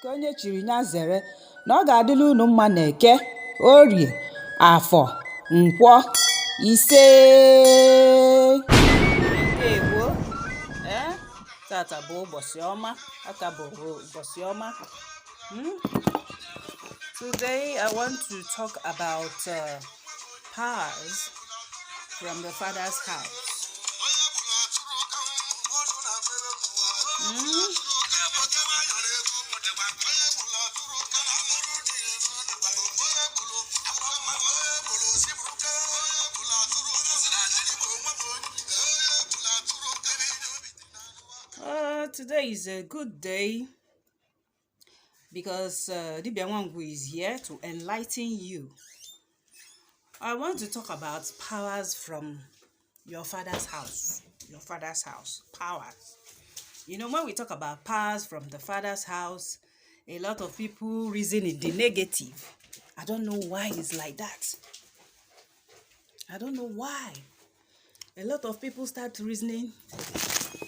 ka onye chiri nya zere na ọ ga-adịla unu mma na Eke, Orie, Afọ, Nkwọ, ise. Ndewo. Tata bụ ụbọchị ọma, aka bụ ụbọchị ọma. Today I want to talk about powers from the Father's house. Today is a good day because Dibia Wangu is here to enlighten you. I want to talk about powers from your father's house. Your father's house. Powers. You know, when we talk about powers from the father's house, a lot of people reason in the negative. I don't know why it's like that. I don't know why. A lot of people start reasoning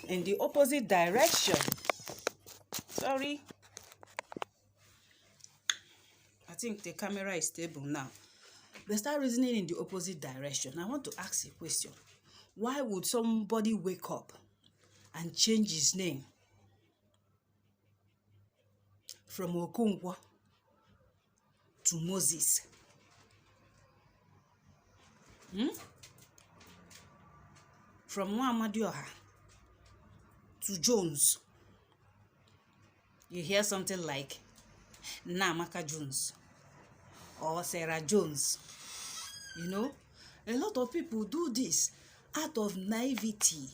in the opposite direction. Sorry. I think the camera is stable now. They start reasoning in the opposite direction. I want to ask a question. Why would somebody wake up and change his name from Okonkwo to Moses? From Nwamadioha to Jones? You hear something like Namaka Jones or Sarah Jones. You know, a lot of people do this out of naivety.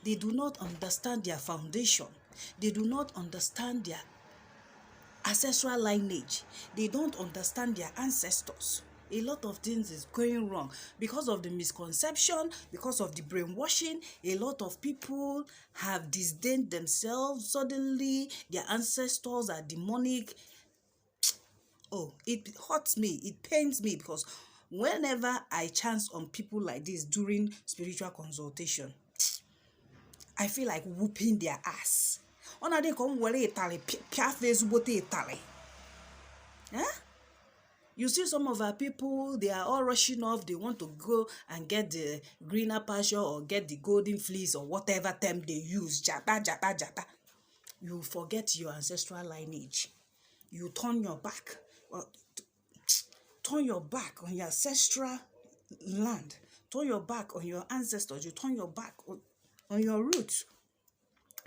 They do not understand their foundation. They do not understand their ancestral lineage. They don't understand their ancestors. A lot of things is going wrong because of the misconception, because of the brainwashing. A lot of people have disdained themselves. Suddenly, their ancestors are demonic. Oh, it hurts me. It pains me because whenever I chance on people like this during spiritual consultation, I feel like whooping their ass. You see some of our people, they are all rushing off. They want to go and get the greener pasture or get the golden fleece or whatever term they use. Japa, japa, japa. You forget your ancestral lineage. You turn your back. Turn your back on your ancestral land. Turn your back on your ancestors. You turn your back on your roots.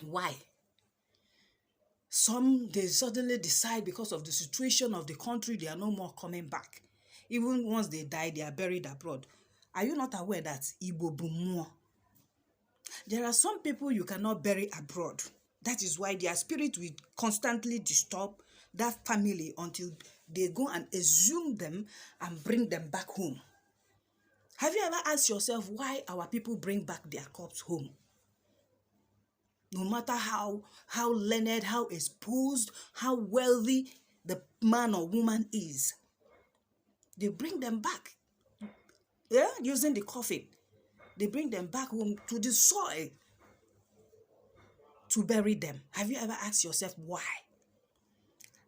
Why? Some, they suddenly decide because of the situation of the country, they are no more coming back. Even once they die, they are buried abroad. Are you not aware that Igbo Bumuo? There are some people you cannot bury abroad. That is why their spirit will constantly disturb that family until they go and exhume them and bring them back home. Have you ever asked yourself why our people bring back their corpse home? No matter how learned, how exposed, how wealthy the man or woman is, they bring them back. Yeah, using the coffin. They bring them back home to the soil to bury them. Have you ever asked yourself why?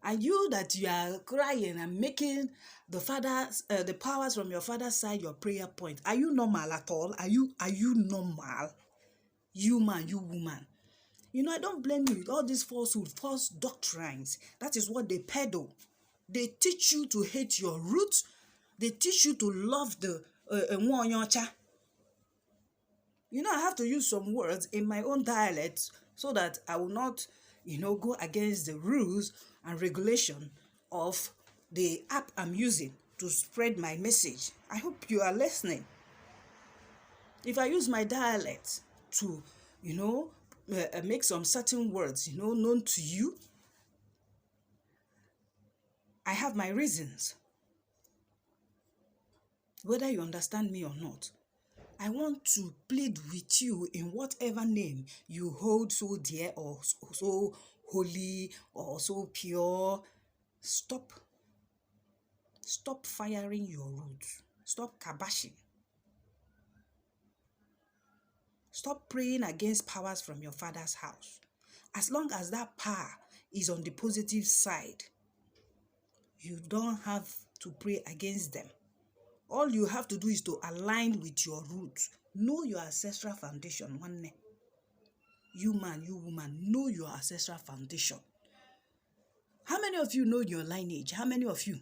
Are you that you are crying and making the powers from your father's side your prayer point? Are you normal at all? Are you normal? You man, you woman. You know, I don't blame you. All these falsehood, false doctrines, that is what they peddle. They teach you to hate your roots. They teach you to love the Nwonyocha. You know, I have to use some words in my own dialect so that I will not, go against the rules and regulation of the app I'm using to spread my message. I hope you are listening. If I use my dialect to, make some certain words, known to you, I have my reasons. Whether you understand me or not, I want to plead with you in whatever name you hold so dear or so holy or so pure. Stop firing your roots. Stop kabashing. Stop praying against powers from your father's house. As long as that power is on the positive side, you don't have to pray against them. All you have to do is to align with your roots. Know your ancestral foundation. One, you man, you woman, know your ancestral foundation. How many of you know your lineage? How many of you?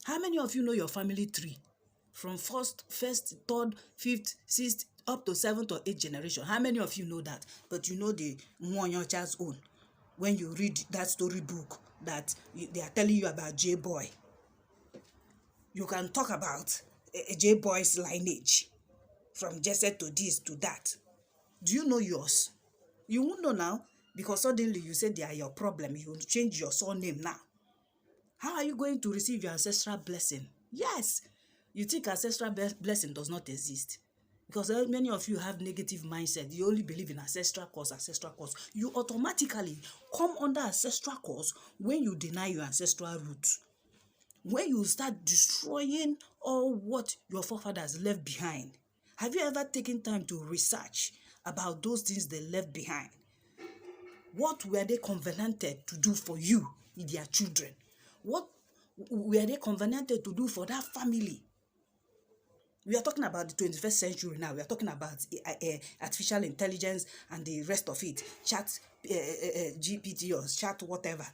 How many of you know your family tree? From first, third, fifth, sixth, up to seventh or eighth generation. How many of you know that? But you know the Nwanyocha's own. When you read that storybook that they are telling you about J-Boy, you can talk about J-Boy's lineage. From Jesse to this to that. Do you know yours? You won't know now because suddenly you said they are your problem. You will change your surname now. How are you going to receive your ancestral blessing? Yes, you think ancestral blessing does not exist. Because many of you have negative mindset. You only believe in ancestral cause, ancestral cause. You automatically come under ancestral cause when you deny your ancestral roots. When you start destroying all what your forefathers left behind. Have you ever taken time to research about those things they left behind? What were they covenanted to do for you with their children? What were they covenanted to do for that family? We are talking about the 21st century now. We are talking about artificial intelligence and the rest of it. Chat GPT or chat whatever.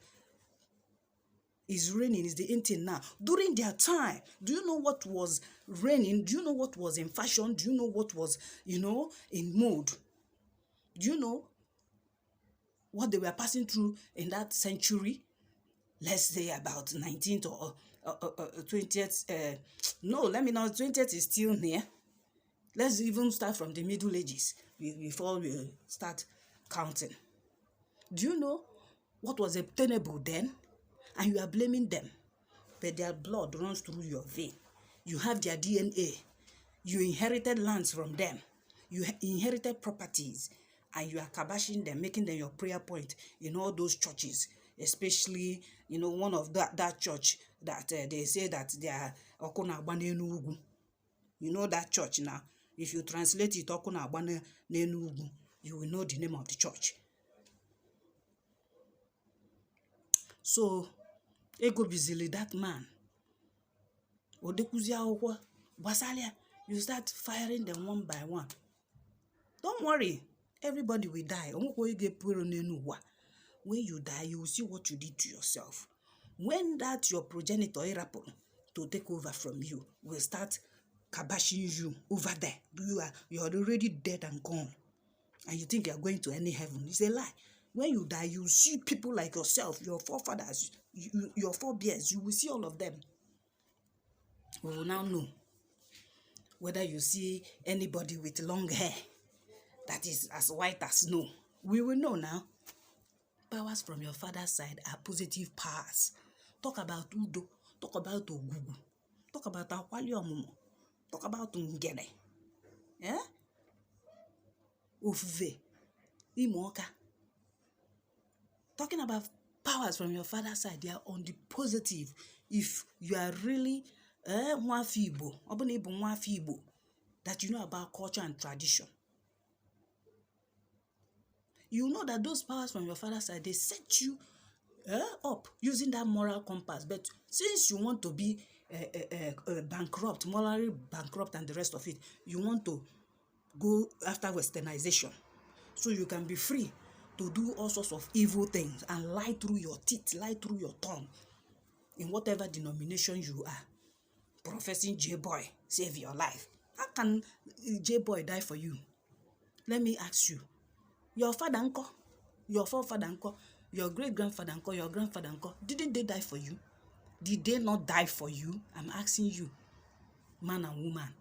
Is reigning, is the in thing now. During their time, do you know what was reigning? Do you know what was in fashion? Do you know what was, in mode? Do you know what they were passing through in that century? Let's say about 19th or 20th. No, let me know. 20th is still near. Let's even start from the Middle Ages before we start counting. Do you know what was obtainable then? And you are blaming them. But their blood runs through your vein. You have their DNA. You inherited lands from them. You inherited properties. And you are kabashing them, making them your prayer point in all those churches. Especially, one of that church that they say that they are Okuna Agbanenu. You know that church now. If you translate it, Okuna Agbanenu, you will know the name of the church. So, ego busily that man. Odekuzia okwa, Basalia, you start firing them one by one. Don't worry, everybody will die. When you die, you will see what you did to yourself. When that your progenitor to take over from you will start kabashing you over there. You are already dead and gone. And you think you are going to any heaven. It's a lie. When you die, you see people like yourself, your forefathers, your forebears, you will see all of them. We will now know whether you see anybody with long hair that is as white as snow. We will know now. Powers from your father's side are positive powers. Talk about Udo. Talk about Ogugu. Talk about Akwali Omumo. Talk about Ngene. Yeah? Ofuve. Imoka. Talking about powers from your father's side, they are on the positive. If you are really Mwafibo, that you know about culture and tradition, you know that those powers from your father's side, they set you up using that moral compass. But since you want to be bankrupt, morally bankrupt and the rest of it, you want to go after westernization. So you can be free to do all sorts of evil things and lie through your teeth, lie through your tongue, in whatever denomination you are. Professing J-Boy, save your life. How can J-Boy die for you? Let me ask you. Your father uncle, your forefather uncle, your great-grandfather uncle, your grandfather uncle, didn't they die for you? Did they not die for you? I'm asking you, man and woman.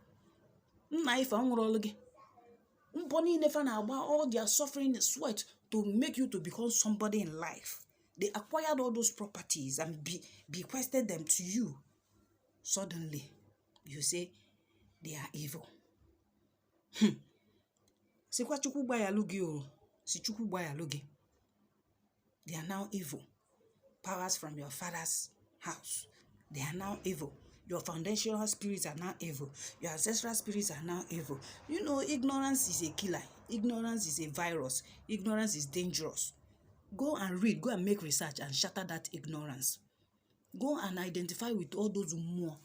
All their suffering, sweat to make you to become somebody in life. They acquired all those properties and bequested them to you. Suddenly, you say they are evil. They are now evil. Powers from your father's house. They are now evil. Your foundational spirits are now evil. Your ancestral spirits are now evil. Ignorance is a killer. Ignorance is a virus. Ignorance is dangerous. Go and read, go and make research and shatter that ignorance. Go and identify with all those more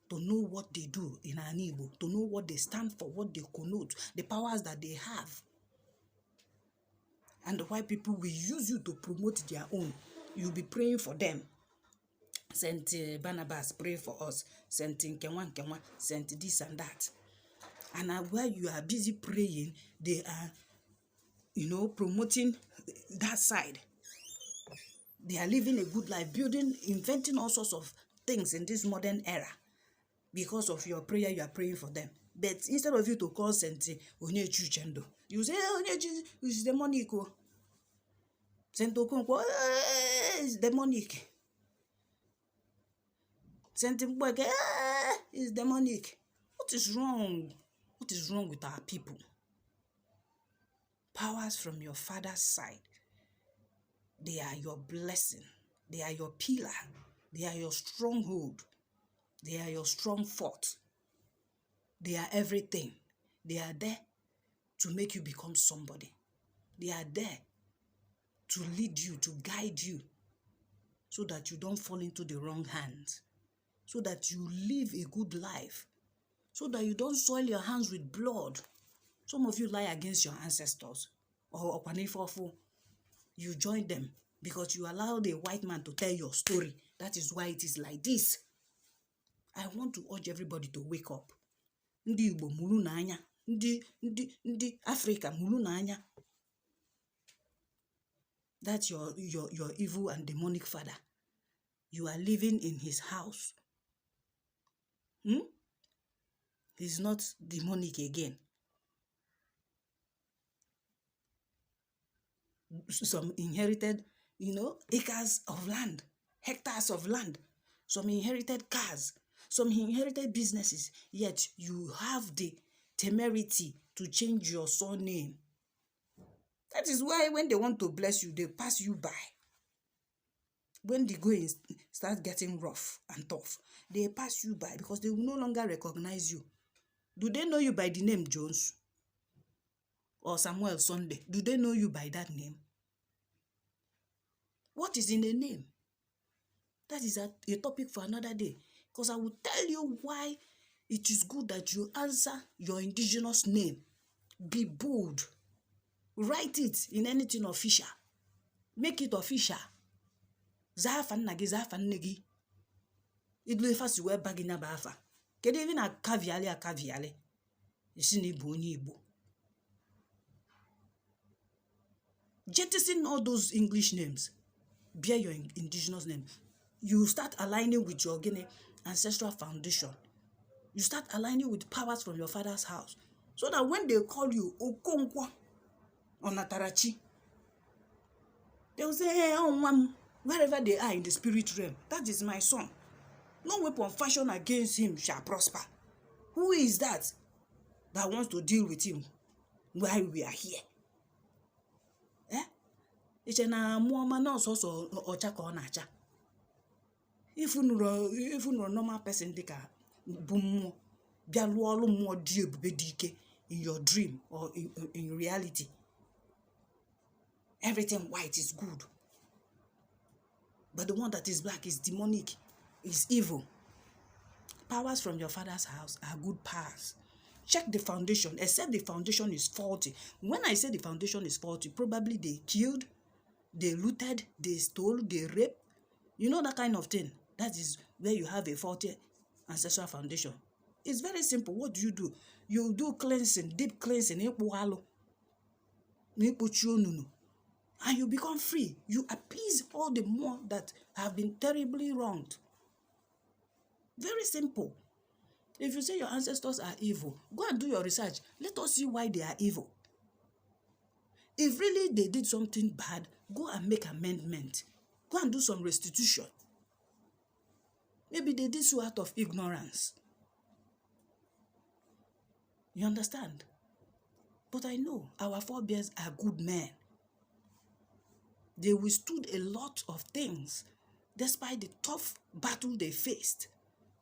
to know what they do in Igbo, to know what they stand for, what they connote, the powers that they have. And why people will use you to promote their own. You'll be praying for them. Saint Barnabas, pray for us. Saint Nkenwa, Saint this and that. And while you are busy praying, they are, promoting that side. They are living a good life, inventing all sorts of things in this modern era. Because of your prayer, you are praying for them. But instead of you to call Saint Onyechi Uchendo, you say, Onyechi is demonic. Saint Okonkwo is demonic. Saint Mboke is demonic. What is wrong? What is wrong with our people? Powers from your father's side. They are your blessing. They are your pillar. They are your stronghold. They are your strong fort. They are everything. They are there to make you become somebody. They are there to lead you, to guide you, so that you don't fall into the wrong hands, so that you live a good life, so that you don't soil your hands with blood. Some of you lie against your ancestors, or you join them because you allow the white man to tell your story. That is why it is like this. I want to urge everybody to wake up. Ndi Igbo mulu n'anya, ndi Africa mulu n'anya. That's your evil and demonic father. You are living in his house. He's not demonic again. Some inherited, acres of land, hectares of land. Some inherited cars. Some inherited businesses. Yet you have the temerity to change your surname. That is why when they want to bless you, they pass you by. When the going start getting rough and tough, they pass you by because they will no longer recognize you. Do they know you by the name Jones? Or Samuel Sunday? Do they know you by that name? What is in the name? That is a topic for another day. Because I will tell you why it is good that you answer your indigenous name. Be bold. Write it in anything official. Make it official. Zafan nagi, zafan negi. Idle fast you wear bagina bafa. Kede even a caviale. You see ni boni Igbo. Jettison all those English names. Bear your indigenous name. You start aligning with your Guinea ancestral foundation. You start aligning with powers from your father's house. So that when they call you Okonkwo or Natarachi, they will say, hey, oh, mom, wherever they are in the spirit realm, that is my son. No weapon fashioned against him shall prosper. Who is that wants to deal with him while we are here? It's na muama no so ocha ka onacha. If you know normal person dika bumu bia lu olu mu odi ebube dike in your dream or in reality. Everything white is good. But the one that is black is demonic, is evil. Powers from your father's house are good powers. Check the foundation, except the foundation is faulty. When I say the foundation is faulty, probably they killed, they looted, they stole, they raped. You know that kind of thing. That is where you have a faulty ancestral foundation. It's very simple. What do? You do cleansing, deep cleansing, and you become free. You appease all the more that have been terribly wronged. Very simple. If you say your ancestors are evil, go and do your research. Let us see why they are evil. If really they did something bad, go and make amendment. Go and do some restitution. Maybe they did so out of ignorance. You understand? But I know our forebears are good men. They withstood a lot of things despite the tough battle they faced.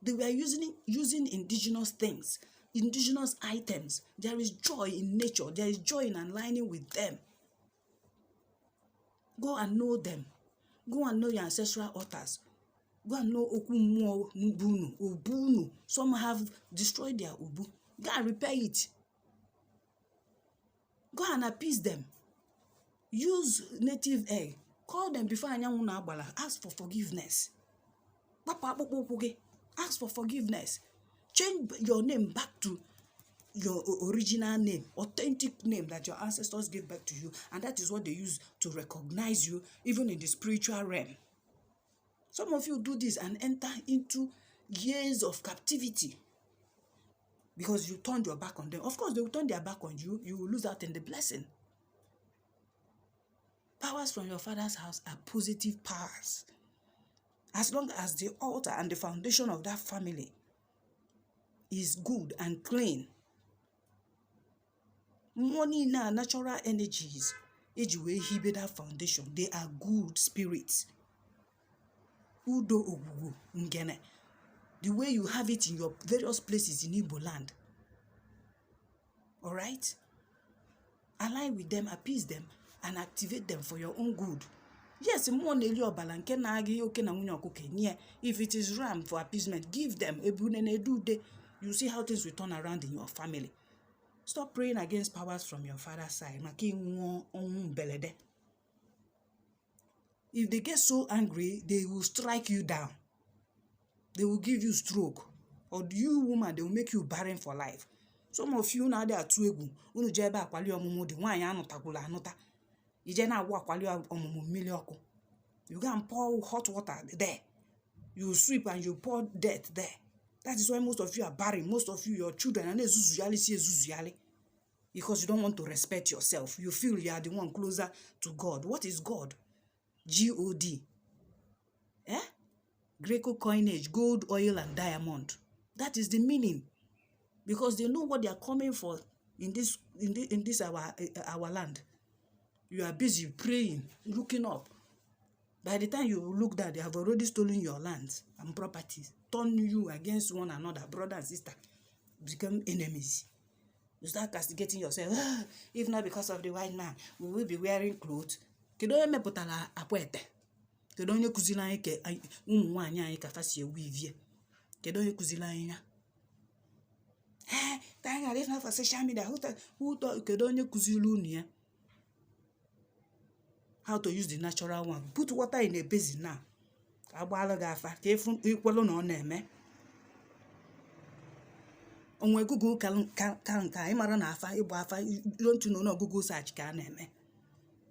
They were using indigenous things, indigenous items. There is joy in nature. There is joy in aligning with them. Go and know them. Go and know your ancestral altars. Go and know Oku Mbunu, Ubunu. Some have destroyed their Ubu. Go and repair it. Go and appease them. Use native egg. Call them before anyanwụ na-agbala. Ask for forgiveness. Ask for forgiveness. Change your name back to your original name, authentic name that your ancestors gave back to you, and that is what they use to recognize you even in the spiritual realm. Some of you do this and enter into years of captivity because you turned your back on them. Of course, they will turn their back on you. You will lose out in the blessing. Powers from your father's house are positive powers. As long as the altar and the foundation of that family is good and clean. Money now, natural energies, that foundation, they are good spirits. Udo Ogugu Ngene. The way you have it in your various places in Igbo land. Alright? Align with them, appease them, and activate them for your own good. Yes, if it is ram for appeasement, give them. You see how things will turn around in your family. Stop praying against powers from your father's side. If they get so angry, they will strike you down. They will give you stroke. Or you woman, they will make you barren for life. Some of you now, they are too egu. Unu jeba akwali omumu di wanya anotakula anota. Ije na wa akwali omumu milioko. You go and pour hot water there. You sweep and you pour dirt there. That is why most of you are barren. Most of you, your children, and because you don't want to respect yourself. You feel you are the one closer to God. What is God? G-O-D. Eh? Greco coinage, gold, oil, and diamond. That is the meaning. Because they know what they are coming for in this our land. You are busy praying, looking up. By the time you look down, they have already stolen your lands and properties, turn you against one another, brother and sister, become enemies. You start castigating yourself. If not because of the white man, we will be wearing clothes. Kedu onye mepụtara akwete? Kedu onye kuzili anyị ke ụmụ nwaanyị anyị ka fasi ewivie? Kedu onye kuzili anyị ya? Thank God, if not for social media, kedu onye kuzili unu ya? How to use the natural one. Put water in a basin now. Agbala gafa. Kefu ikwelo no na-eme. Onwe Google ka imara na afa igbo afa, you don't know no Google search ka na-eme.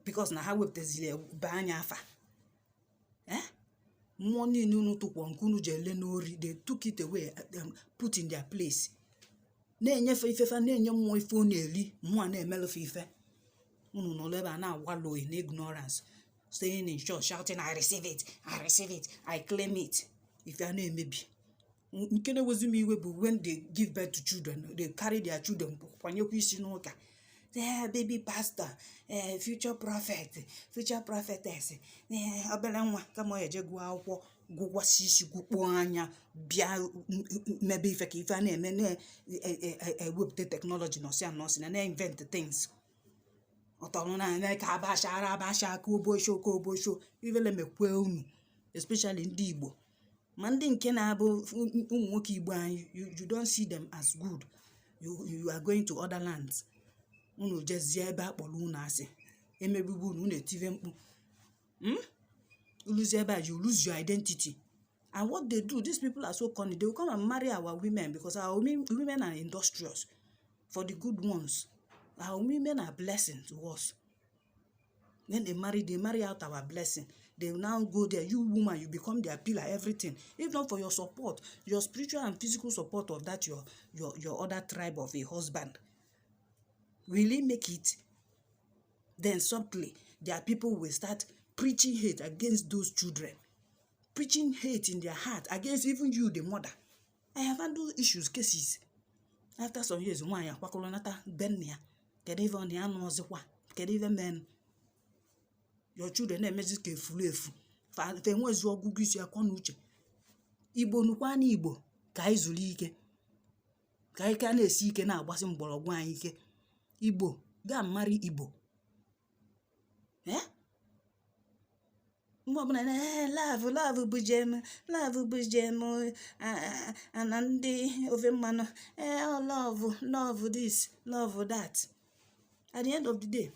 Because na ha wepụtazile ba anya afa. Money unu tukwo nkunu jele n'ori, they took it away, put in their place. Na-enyefe ifefa na-enye mmụọ ife ọ na-eri, mmụọ na-emelufe ife. Unu no leba na wallow in ignorance, staying in church shouting, I receive it, I claim it. If you are not maybe. When they give birth to children, they carry their children. Baby pastor, future prophet, future prophetess. Maybe if I name whip the technology, no say nothing, and they invent the things. Especially in Igbo. Ndị nke na-abụ ụmụ nwoke Igbo anyị, you don't see them as good. You are going to other lands. Unu jezie ebe akpọrọ unu asị. Emegbugbu unu etive mkpu. Lose ebe, you lose your identity. And what they do, these people are so cunning. They will come and marry our women because our women are industrious. For the good ones. Our women are blessing to us. When they marry out our blessing. They will now go there. You woman, you become their pillar, everything. If not for your support, your spiritual and physical support of that your other tribe of a husband. Will he make it? Then subtly, their people will start preaching hate against those children. Preaching hate in their heart against even you, the mother. I have handled issues, cases. After some years, one ya kwakolonata benya. Kedive on the anozikwa. Kedive men. Your children na-emezi ka efu fa enwezi ọgụgụ isi akọ n'uche. Igbo nukwa na Igbo ka anyị zuru ike, ka anyị ka na-esi ike na-agbasi mgbọrọgwụ anyị ike. Igbo ga mmarị Igbo. Love bụ jem, love bụ jem, na ndị ofe mmanụ, love this, love that. At the end of the day,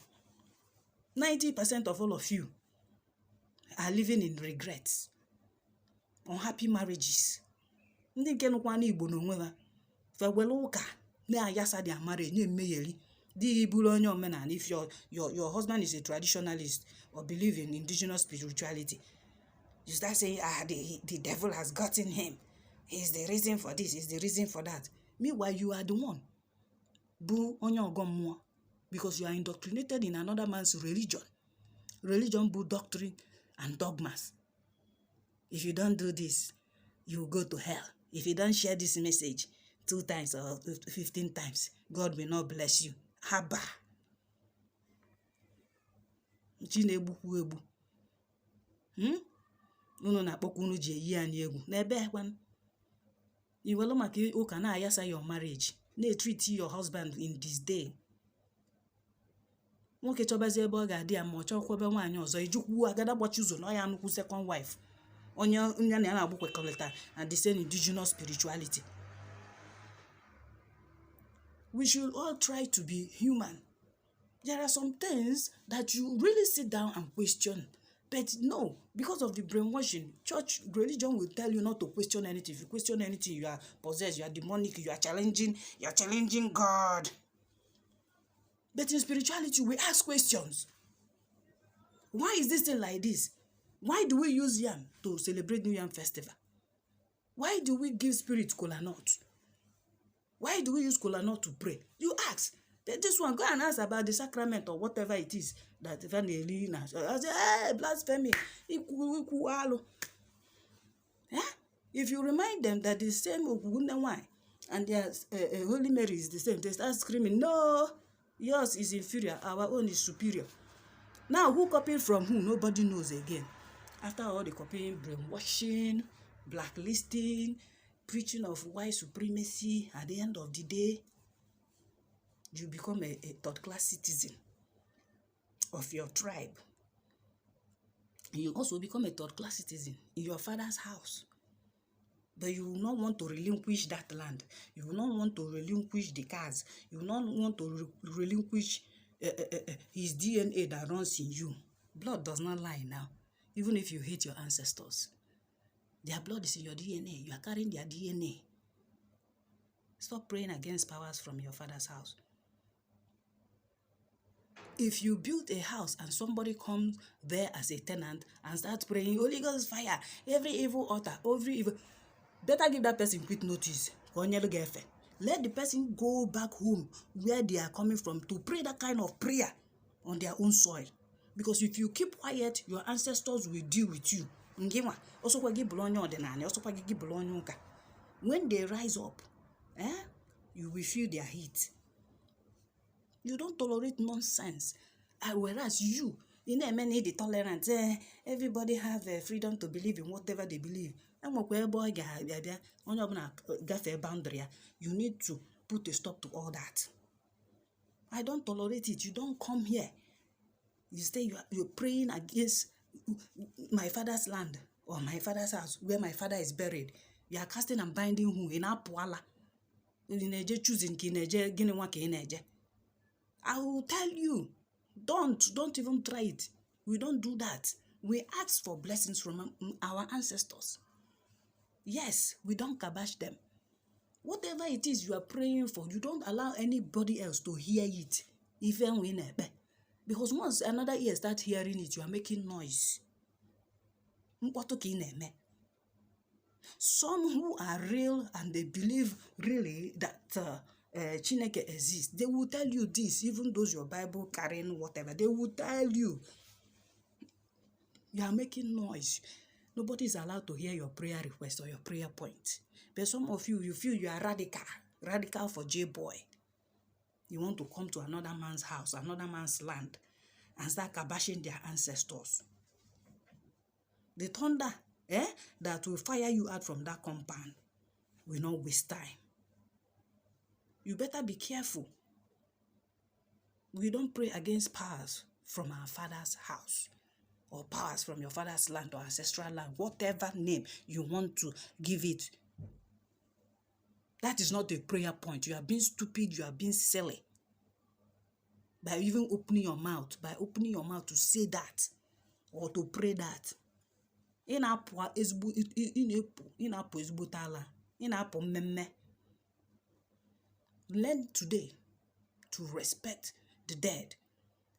90% of all of you are living in regrets, unhappy marriages. Ndị nke nụkwa n'Igbo n'onwe ha fewere ụka na-ayasa their marriage na-emegheri di bụrụ onye omenala. If your husband is a traditionalist or believe in indigenous spirituality, you start saying, the devil has gotten him, he's the reason for this, he's the reason for that. Meanwhile, you are the one bụ onye ọgọ mmụọ, because you are indoctrinated in another man's religion bụ doctrine and dogmas. If you don't do this, you will go to hell. If you don't share this message 2 times or 15 times, God will not bless you. Haba chi na-egbukwu egbu unu na-akpọkwa unu ji eyi anyị egwu n'ebe ekwan iwelu maka ụka na-ayasa your marriage, na-treat your husband in this day. Nwoke chọbazi ebe ọ ga-adị ya ma ọ chọkwa ebe nwaanyị ọzọ ijukwu agada gbachi ụzọ na ya nnukwu second wife, onye na ya na-agbụ kwekọrịta na the same indigenous spirituality. We should all try to be human. There are some things that you really sit down and question, but no, because of the brainwashing, church religion will tell you not to question anything. If you question anything, you are possessed, you are demonic, you are challenging God. But in spirituality, we ask questions. Why is this thing like this? Why do we use yam to celebrate New Yam Festival? Why do we give spirit kola nut? Why do we use kola nut to pray? You ask. This one, go and ask about the sacrament or whatever it is that Vanelli has. I say, hey, blasphemy. If you remind them that the same Ogugunda wine and their Holy Mary is the same, they start screaming, no, yours is inferior, our own is superior. Now, who copied from who? Nobody knows again. After all the copying, brainwashing, blacklisting, preaching of white supremacy, at the end of the day, you become a third-class citizen of your tribe. You also become a third-class citizen in your father's house. But you will not want to relinquish that land. You will not want to relinquish the cars. You will not want to relinquish his DNA that runs in you. Blood does not lie now. Even if you hate your ancestors, their blood is in your DNA. You are carrying their DNA. Stop praying against powers from your father's house. If you build a house and somebody comes there as a tenant and starts praying, Holy Ghost fire, every evil altar, every evil, better give that person quick notice. Let the person go back home where they are coming from to pray that kind of prayer on their own soil. Because if you keep quiet, your ancestors will deal with you. When they rise up, you will feel their heat. You don't tolerate nonsense. Whereas you need the tolerance. Everybody have freedom to believe in whatever they believe. You need to put a stop to all that. I don't tolerate it. You don't come here. You stay, you're praying against my father's land or my father's house where my father is buried. You are casting and binding who in Apuala. Choosing I will tell you, don't even try it. We don't do that. We ask for blessings from our ancestors. Yes, we don't kabash them. Whatever it is you are praying for, you don't allow anybody else to hear it. Even when because once another ear starts hearing it, you are making noise. Some who are real and they believe really that Chineke exists, they will tell you this. Even those your Bible carrying whatever, they will tell you. You are making noise. Nobody is allowed to hear your prayer request or your prayer point. But some of you, you feel you are radical for J-boy. You want to come to another man's house, another man's land, and start kabashing their ancestors. The thunder that will fire you out from that compound will not waste time. You better be careful. We don't pray against powers from our father's house. or powers from your father's land or ancestral land, whatever name you want to give it. That is not a prayer point. You are being stupid, you are being silly. By even opening your mouth, to say that or to pray that. Ị na-apụ ezigbo ala, ị na-apụ mmemme. Learn today to respect the dead.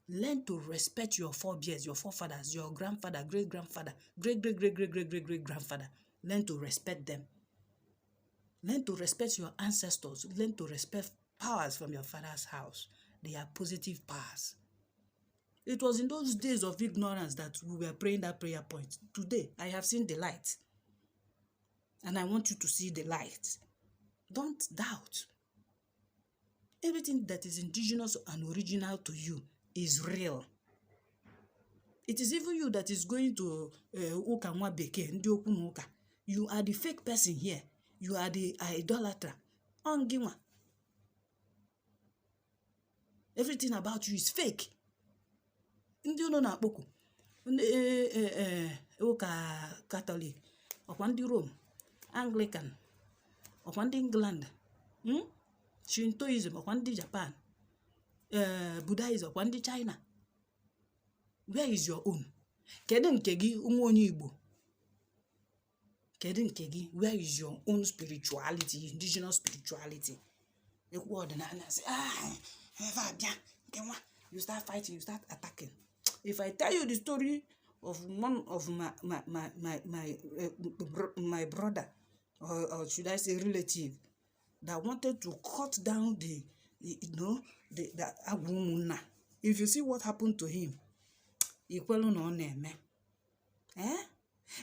Learn to respect your forebears, your forefathers, your grandfather, great-grandfather, great-great-great-great-great-great-grandfather. Learn to respect them. Learn to respect your ancestors. Learn to respect powers from your father's house. They are positive powers. It was in those days of ignorance that we were praying that prayer point. Today, I have seen the light. And I want you to see the light. Don't doubt. Everything that is indigenous and original to you is real. It is even you that is going to Uka Nwa Bekee, Ndi Okwu na Uka. You are the fake person here. You are the idolater. Onginwa. Everything about you is fake. Ndị ụlọ na-akpọku ụka Catholic, ọkwa ndị Rome, Anglican, ọkwa ndị England, Shintoism, ọkwa ndị Japan, Buddhism, ọkwa ndị China. Where is your own? Kedu nke gị ụmụ onye Igbo? Kedu nke gị? Where is your own spirituality, indigenous spirituality? Ekwu ọdịnala sị, ebe abịa nke nwa, you start fighting, you start attacking. If I tell you the story of one of my brother, or should I say relative, that wanted to cut down the Agwumuna, if you see what happened to him, Ikwelu no neme.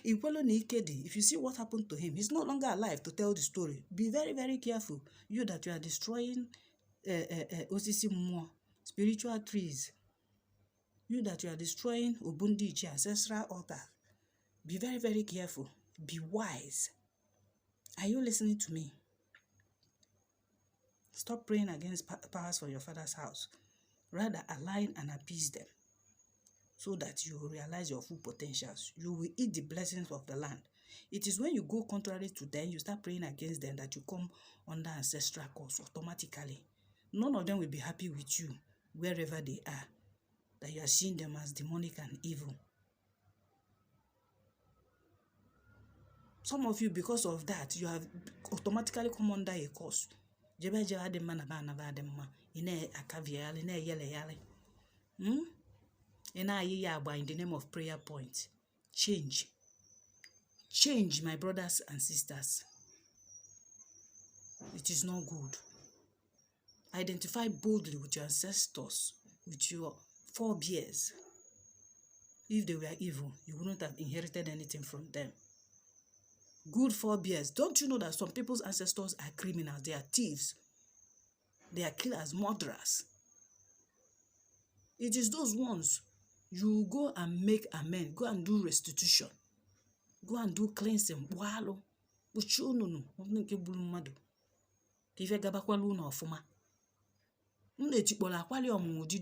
Ikwelu ni Ikedi, if you see what happened to him, he's no longer alive to tell the story. Be very, very careful. You that you are destroying Osisi Mmụọ, spiritual trees. You that you are destroying Obundichi, ancestral altar. Be very, very careful. Be wise. Are you listening to me? Stop praying against powers for your father's house. Rather, align and appease them so that you will realize your full potentials. You will eat the blessings of the land. It is when you go contrary to them, you start praying against them, that you come under ancestral curse automatically. None of them will be happy with you wherever they are, that you are seeing them as demonic and evil. Some of you, because of that, you have automatically come under a curse. In the name of prayer point. Change. Change, my brothers and sisters. It is not good. Identify boldly with your ancestors, with your forebears. If they were evil, you wouldn't have inherited anything from them. Good forebears. Don't you know that some people's ancestors are criminals? They are thieves. They are killers, murderers. It is those ones you go and make amends. Go and do restitution. Go and do cleansing. Walo. Did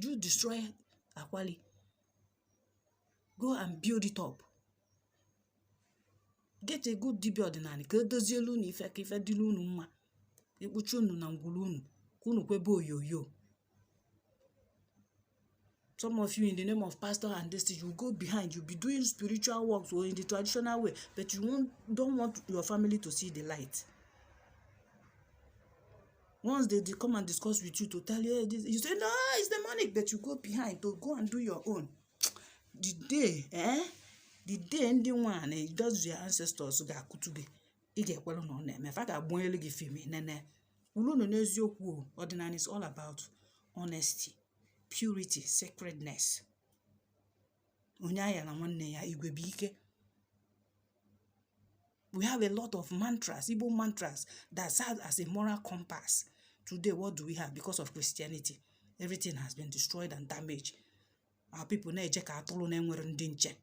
you destroy Akwali? Go and build it up. Get a good dibia ordinary. Dozielu ni ife kife dilu unu mma. Ekpuchi unu na ngwulu unu. Kunu kwebe oyoyo. Some of you, in the name of pastor and this, you go behind, you'll be doing spiritual works or in the traditional way, but you don't want your family to see the light. Once they come and discuss with you to tell you this, you say, no, it's demonic, but you go behind to go and do your own. The day ending one, it does your ancestors ga kutube. Ige kwelo no ne. Me faga bonye gi fimi nene. Ulu no neziokwu. Ordinary is all about honesty, purity, sacredness. Unyaya na mwanne ya igwe bike. We have a lot of mantras, Igbo mantras, that serve as a moral compass. Today, what do we have? Because of Christianity, everything has been destroyed and damaged. Our people na ejeka atulu na enwere ndi nche.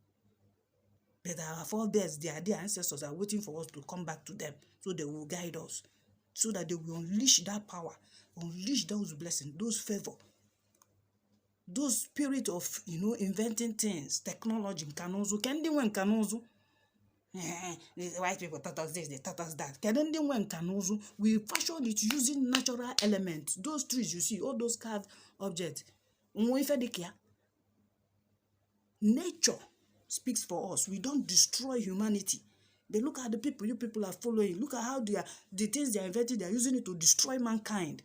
But our forebears, their ancestors are waiting for us to come back to them, so they will guide us, so that they will unleash that power, unleash those blessings, those favor, those spirit of, inventing things, technology, nkanuzu. Can they when nkanuzu? The white people taught us this, they taught us that. Can they when nkanuzu? We fashion it using natural elements. Those trees you see, all those carved objects. Nature speaks for us. We don't destroy humanity. They look at the people you people are following. Look at how the things they are inventing, they are using it to destroy mankind.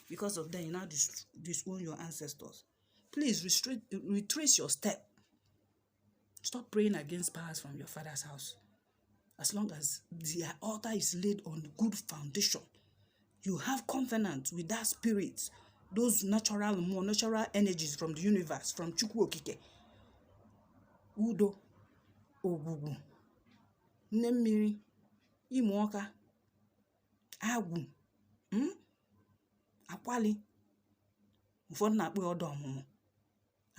Because of them, you now disown your ancestors. Please retrace your step. Stop praying against powers from your father's house. As long as the altar is laid on good foundation, you have covenant with that spirit, those more natural energies from the universe, from Chukwu Okike, Udo, Ogugu, Nemmiri, Imoka, Agwu, Akwali, ụfọdụ na-akpọ ọdọ ọmụmụ.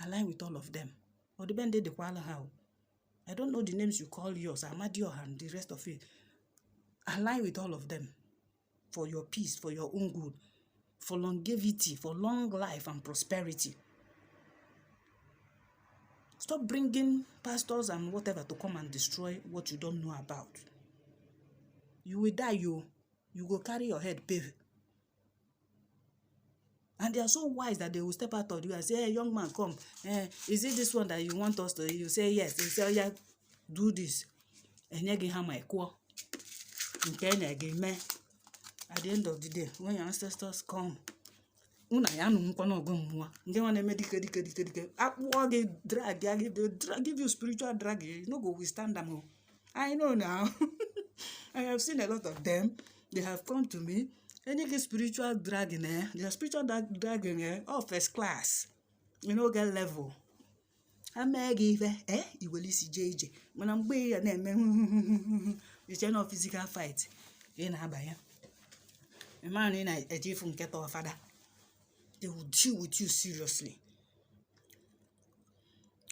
Align with all of them. Or the bende de kwala how. I don't know the names you call yours, Amadioha and the rest of it. Align with all of them for your peace, for your own good, for longevity, for long life and prosperity. Stop bringing pastors and whatever to come and destroy what you don't know about. You will die, you go carry your head pave. And they are so wise that they will step out of you and say, hey, young man, come. Is it this one that you want us to? You say, yes. You say, oh, yeah, do this. And you give him my call. At the end of the day, when your ancestors come, give you spiritual drag. You know, go withstand them. I know now. I have seen a lot of them. They have come to me. Any spiritual dragon, the spiritual dragon, first class, get level. I may give you will see JJ. When I'm way and then it's not physical fight. In Abaya. A man in a different cat or father. They will deal with you seriously.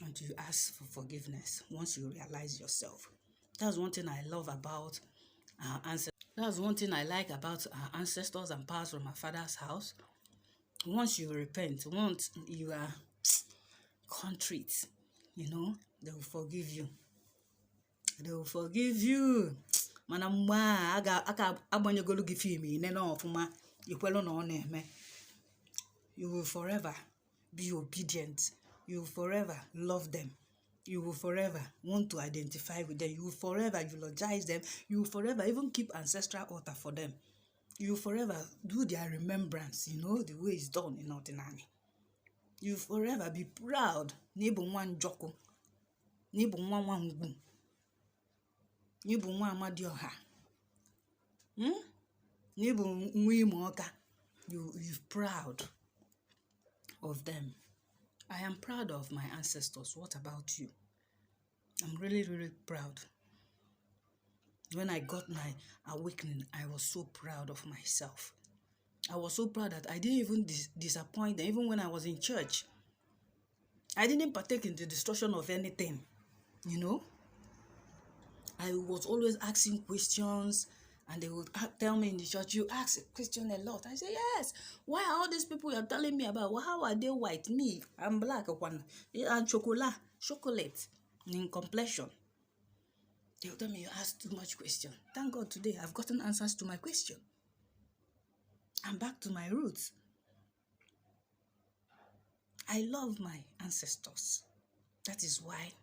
And you ask for forgiveness once you realize yourself. That's one thing I love about our ancestors. That's one thing I like about our ancestors and powers from our father's house. Once you repent, once you are contrite, they will forgive you. They will forgive you. You will forever be obedient. You will forever love them. You will forever want to identify with them. You will forever eulogize them. You will forever even keep ancestral altar for them. You will forever do their remembrance, the way it's done in Ordinary. You will forever be proud. Nibu nwa Njoko. Nibu nwa Ngwu. Nibu nwa Amadioha. Nibu nwa Imoka. You're proud of them. I am proud of my ancestors. What about you? I'm really, really proud. When I got my awakening, I was so proud of myself. I was so proud that I didn't even disappoint them. Even when I was in church, I didn't partake in the destruction of anything. I was always asking questions. And they would tell me in the church, you ask a question a lot. I say, yes. Why are all these people you are telling me about? Well, how are they white? Me, I'm black. And chocolate in complexion. They will tell me you ask too much question. Thank God today I've gotten answers to my question. I'm back to my roots. I love my ancestors. That is why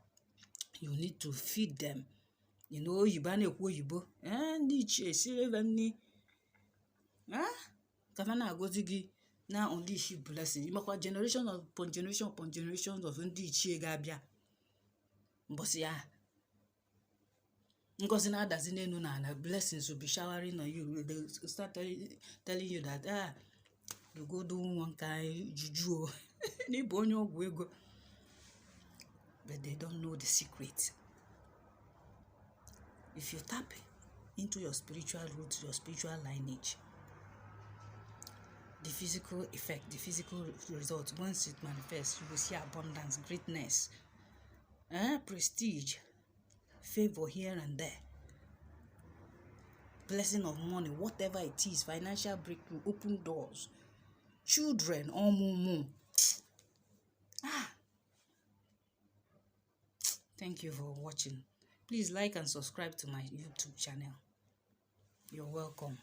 you need to feed them. Oyibo na-ekwu oyibo ndị ichie siri ebe nni ka fa na-agọzi gị na unleash blessing. Ịmakwa generation upon generation of ndị ichie ga-abịa mbọsị ya ngozi na-adazi n'elu na blessings will be showering on you. They start telling you that you go do one kind juju n'ịbụ onye ọgwụ ego, but they don't know the secret. If you tap into your spiritual roots, your spiritual lineage, the physical effect, the physical result, once it manifests, you will see abundance, greatness, prestige, favor here and there, blessing of money, whatever it is, financial breakthrough, open doors, children or mumu. Thank you for watching. Please like and subscribe to my YouTube channel. You're welcome.